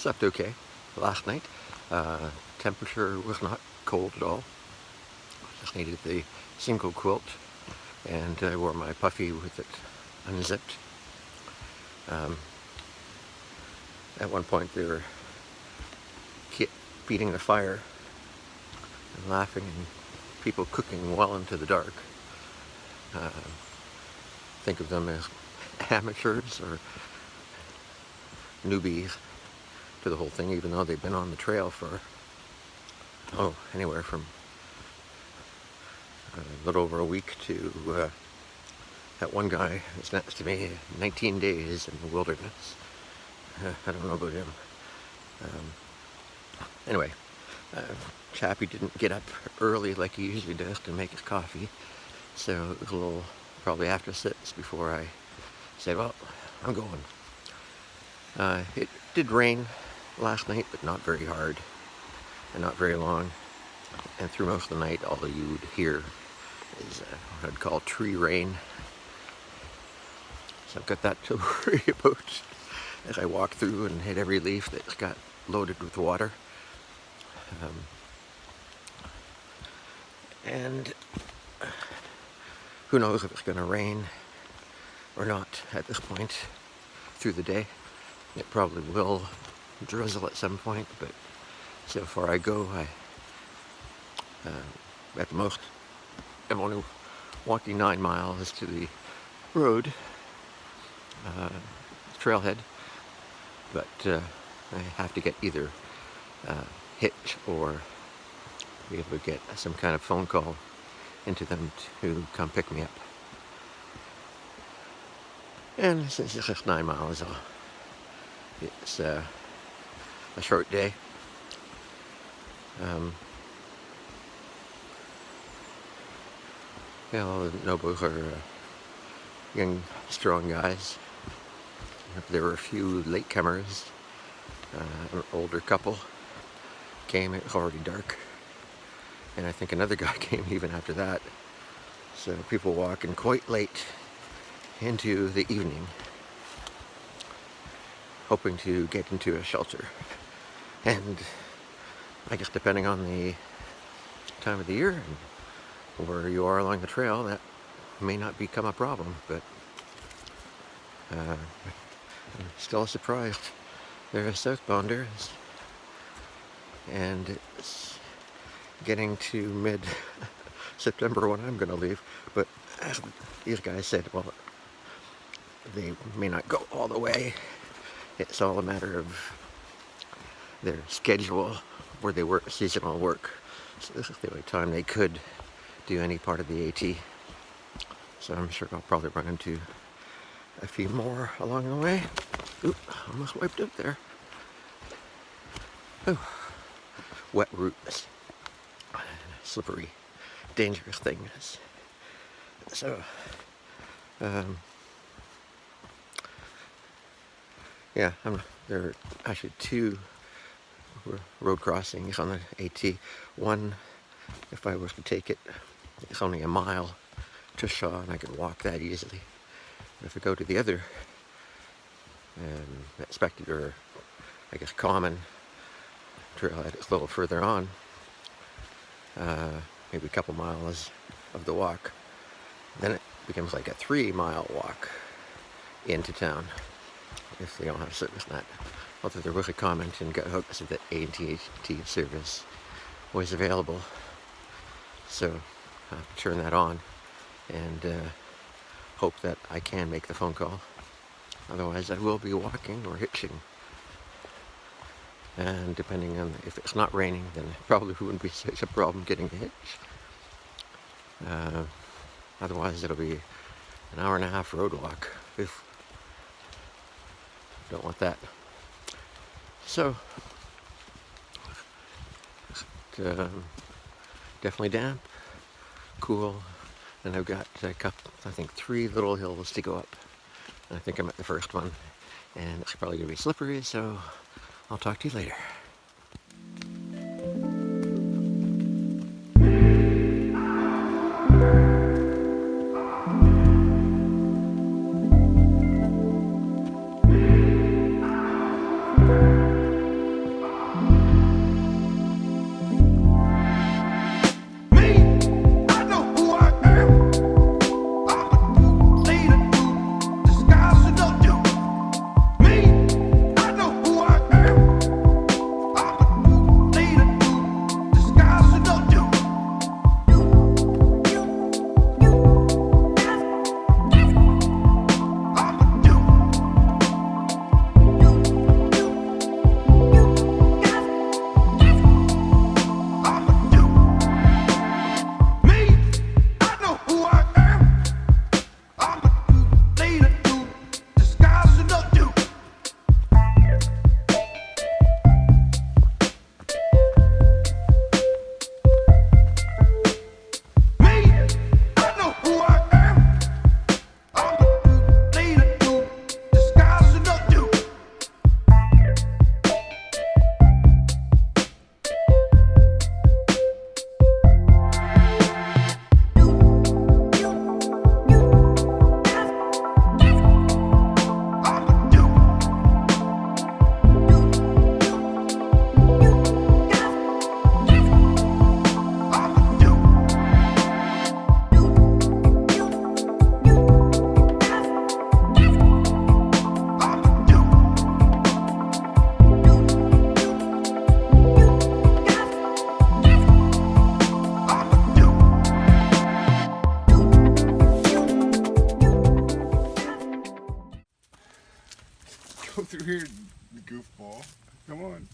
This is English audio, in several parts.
slept okay last night. Temperature was not cold at all. Just needed the single quilt, and I wore my puffy with it unzipped. At one point they were feeding the fire and laughing, and people cooking well into the dark. Think of them as amateurs or newbies to the whole thing, even though they've been on the trail for anywhere from a little over a week to that one guy that's next to me, 19 days in the wilderness. I don't know about him. Anyway, Chappie didn't get up early like he usually does to make his coffee, so it was a little, probably after 6 before I said, well, I'm going. It did rain last night, but not very hard and not very long, and through most of the night all you would hear is what I'd call tree rain. So I've got that to worry about as I walk through and hit every leaf that's got loaded with water. And who knows if it's going to rain or not at this point through the day. It probably will drizzle at some point, but so far I go, at the most, I'm only walking 9 miles to the road, trailhead, but I have to get either hitch or be able to get some kind of phone call into them to come pick me up. And since it's just 9 miles, it's a short day. All the Nobos are young, strong guys. There were a few latecomers. An older couple came. It was already dark, and I think another guy came even after that. So people walking quite late into the evening, hoping to get into a shelter. And I guess depending on the time of the year and where you are along the trail, that may not become a problem, but I'm still surprised. They're southbounders, and it's getting to mid-September when I'm going to leave, but as these guys said, well, they may not go all the way. It's all a matter of their schedule where they work seasonal work. So this is the only time they could do any part of the AT. So I'm sure I'll probably run into a few more along the way. Oop, almost wiped out there. Oh, wet roots. Slippery, dangerous things. So, yeah, there are actually 2 road crossings on the AT. One, if I was to take it, it's only a mile to Shaw, and I could walk that easily. But if I go to the other expected, or I guess common trailhead, it's a little further on, maybe a couple miles of the walk, then it becomes like a 3-mile walk into town if they don't have service net. Although there was a comment in Gut Hook that said that AT&T service was available, so I'll have to turn that on and hope that I can make the phone call. Otherwise I will be walking or hitching, and depending on if it's not raining, then it probably wouldn't be such a problem getting a hitch. Otherwise it'll be an hour and a half road walk. Oof. Don't want that. So definitely damp, cool, and I've got I think 3 little hills to go up. And I think I'm at the first one, and it's probably going to be slippery, so I'll talk to you later. goofball. Come on.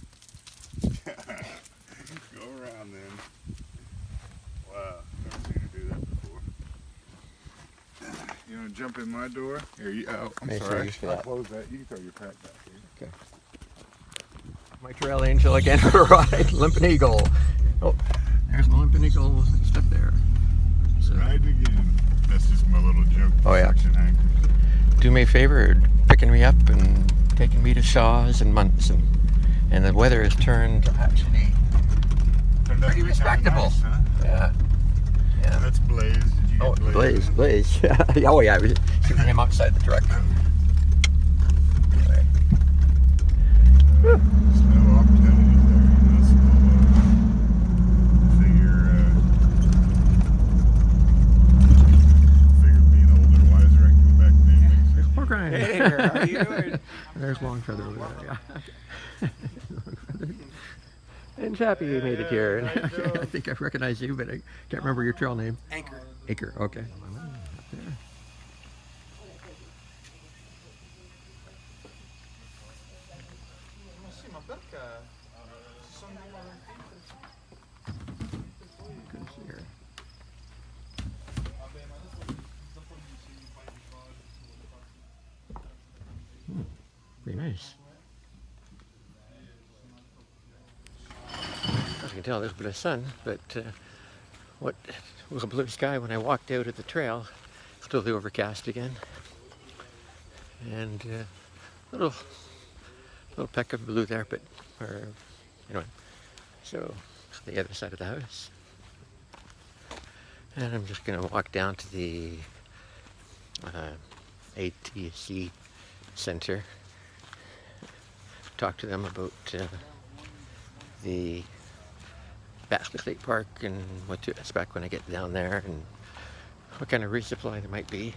Go around then. Wow, never seen her do that before. You want to jump in my door? Here, I'm sorry. I'll close that. You can throw your pack back here. Okay. My trail angel again for a ride. Limping Eagle. Oh, there's the Limping Eagle stuck there. So. Riding again. That's just my little joke. Oh yeah. Section anchors. Do me a favor, picking me up and taking me to Shaw's and Munson. And the weather has turned actually pretty respectable. Nice, huh? Yeah. Yeah. That's Blaze. Did you get Blaze? Blaze. Oh yeah, I was shooting him outside the truck. Anyway. Smell opportunities there, you know, figure being older and wiser, I can go back to being There's poor Ryan. Hey, how are you doing? There's Longfeather over there, yeah. And Chappie made it here. I think I recognize you, but I can't remember your trail name. Anchor. Acre, okay. Pretty nice. As you can tell, there's a bit of sun, but what was a blue sky when I walked out of the trail, slowly overcast again. And little peck of blue there, but anyway. So the other side of the house, and I'm just gonna walk down to the ATC center, talk to them about the Baxter State Park and what to expect when I get down there and what kind of resupply there might be.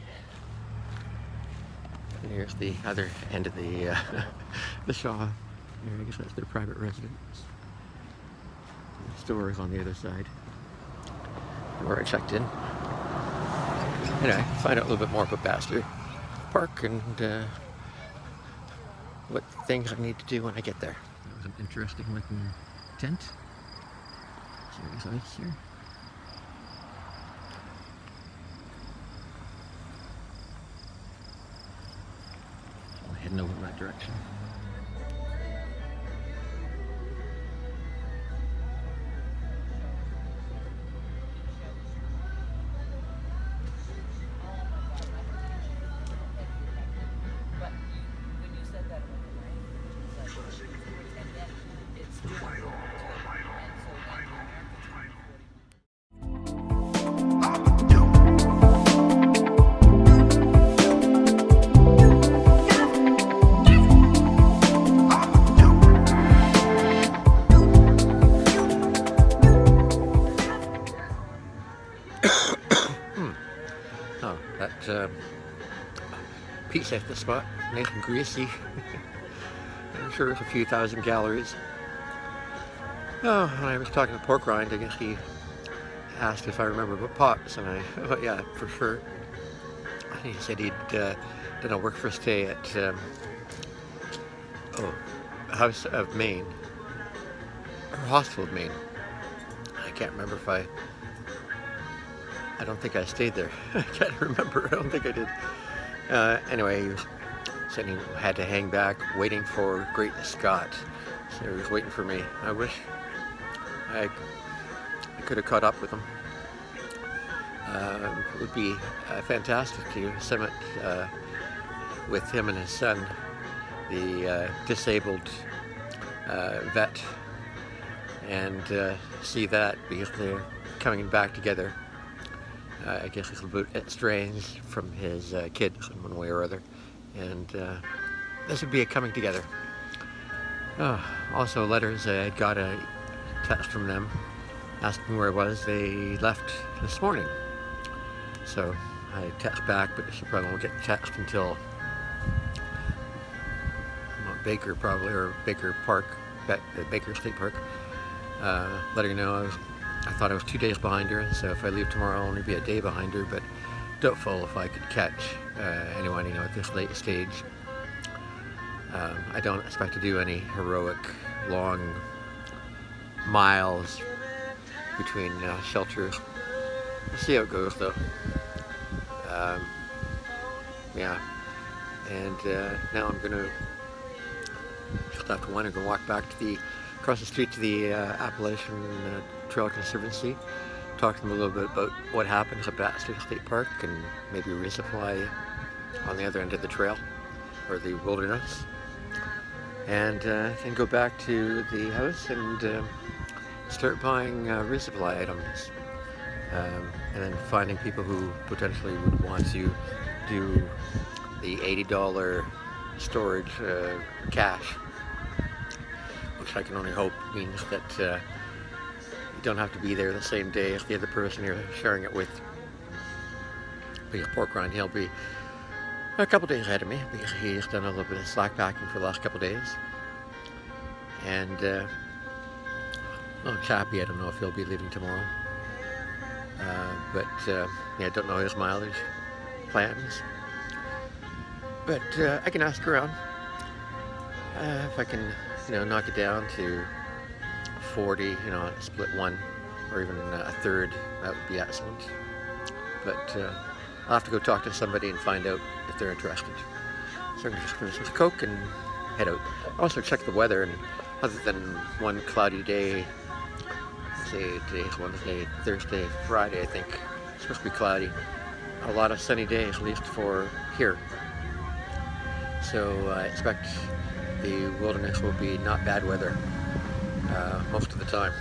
And here's the other end of the the Shaw. Here, I guess that's their private residence. The store is on the other side where I checked in. Anyway, find out a little bit more about Baxter Park and what things I need to do when I get there. That was an interesting looking tent. Serious ice here. I'm heading over in that direction. Oh, that pizza at the spot, nice and greasy. I'm sure it's a few thousand calories. Oh, when I was talking to Pork Rind, I guess he asked if I remember about pops, and oh yeah, for sure. He said he'd done a work for stay at House of Maine, or Hostel of Maine. I can't remember if I don't think I stayed there. I can't remember. I don't think I did. Anyway, he said he had to hang back waiting for Great Scott. So he was waiting for me. I wish I could have caught up with him. It would be fantastic to summit with him and his son, the disabled vet, and see that, because they're coming back together. I guess it's a little bit estranged from his kids in one way or other, and this would be a coming together. Also letters, I got a text from them asking where I was. They left this morning, so I text back, but she probably won't get the text until Baker, probably, or Baker Park, Baker State Park, letting her know I thought I was 2 days behind her, so if I leave tomorrow I'll only be a day behind her, but doubtful if I could catch anyone, at this late stage. I don't expect to do any heroic long miles between shelters. We'll see how it goes though. Um, yeah, and now I'm gonna just after one, I'm gonna walk back to the across the street to the Appalachian Trail Conservancy. Talk to them a little bit about what happens at Baxter State Park and maybe resupply on the other end of the trail or the wilderness, and then go back to the house and start buying resupply items, and then finding people who potentially would want to do the $80 storage cache, which I can only hope means that you don't have to be there the same day as the other person you're sharing it with. Because Pork Rind, he'll be a couple days ahead of me because he's done a little bit of slack packing for the last couple days. And well, Chappie, I don't know if he'll be leaving tomorrow. But yeah, I don't know his mileage plans. But I can ask around if I can, knock it down to 40, split one or even a third. That would be excellent. But I'll have to go talk to somebody and find out if they're interested. So I'm going to just finish this Coke and head out. Also check the weather, and other than one cloudy day, say today's Wednesday, Thursday, Friday, I think it's supposed to be cloudy. A lot of sunny days, at least for here. So I expect the wilderness will be not bad weather most of the time.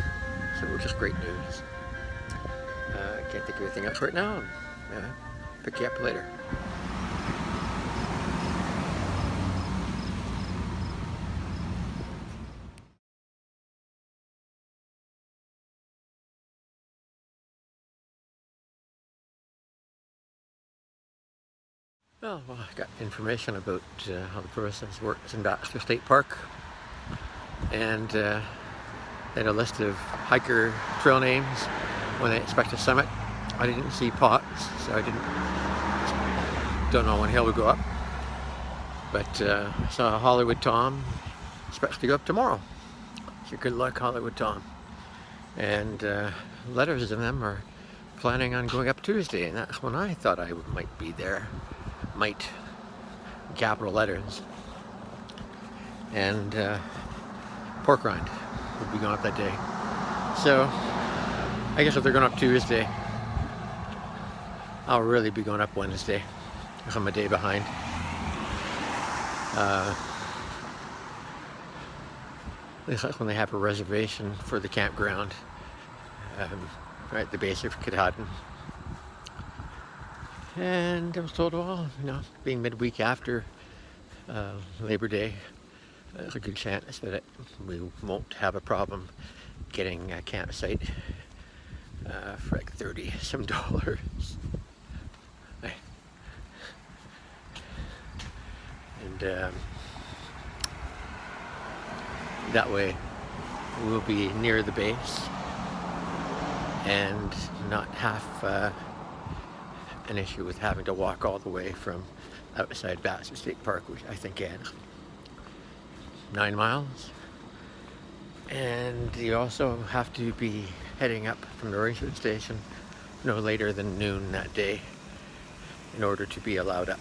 So which is great news. I can't think of anything else right now. Pick you up later. Well, I got information about how the process works in Baxter State Park, and they had a list of hiker trail names when they expect to summit. I didn't see Potts, so don't know when he'll go up. But I saw Hollywood Tom expects to go up tomorrow. So good luck, Hollywood Tom. And letters of them are planning on going up Tuesday, and that's when I thought I might be there. Might, capital letters. And Pork Rind would be going up that day. So I guess if they're going up Tuesday, I'll really be going up Wednesday because I'm a day behind. That's when they have a reservation for the campground right at the base of Katahdin. And I was told, well, being midweek after Labor Day, there's a good chance that we won't have a problem getting a campsite for like $30-some. And that way we'll be near the base and not have an issue with having to walk all the way from outside Baxter State Park, which I think adds 9 miles. And you also have to be heading up from the ranger station no later than noon that day in order to be allowed up.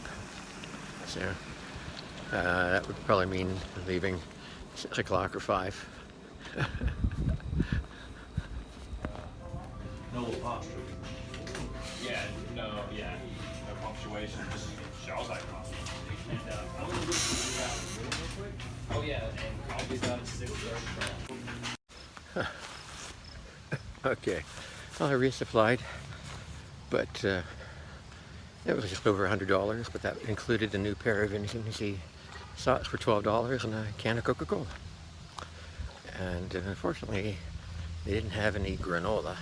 So that would probably mean leaving 6 o'clock or 5. No apostrophe. Yeah, no punctuation, just Shaw's like And I'm gonna look through that real quick. Oh yeah, and I'll be done at 6:30. Okay, well, I resupplied, but it was just over $100, but that included a new pair of Infinity socks for $12 and a can of Coca-Cola. And unfortunately, they didn't have any granola.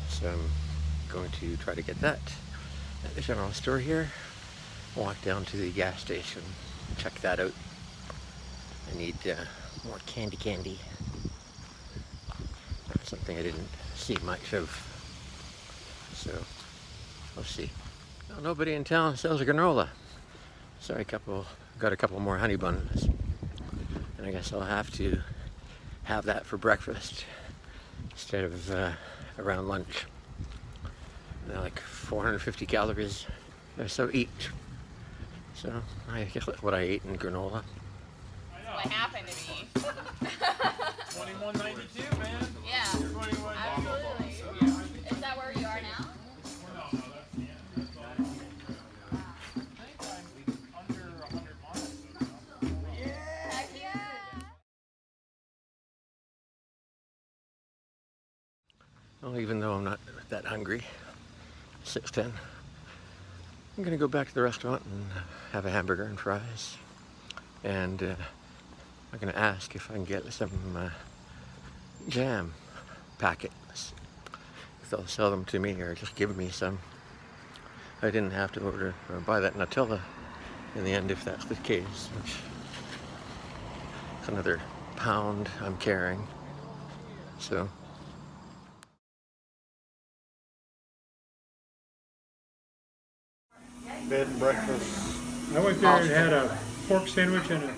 So I'm going to try to get that at the general store here. Walk down to the gas station, check that out. I need more candy. That's something I didn't see much of. So we'll see. Well, nobody in town sells a granola. Sorry, couple got a couple more honey buns, and I guess I'll have to have that for breakfast instead of around lunch. They're like 450 calories or so each. So I guess what I ate in granola. What happened to me? 2192, man. Yeah, 21. absolutely. Is that where you are now? No, that's the end. That's all. I think I'm under 100 miles. Heck yeah! Well, even though I'm not that hungry, 6:10, I'm gonna go back to the restaurant and have a hamburger and fries. And I'm gonna ask if I can get some jam packets. If they'll sell them to me or just give me some. I didn't have to order or buy that Nutella in the end if that's the case, which is another pound I'm carrying. So Bed and breakfast. I went there and had a pork sandwich and a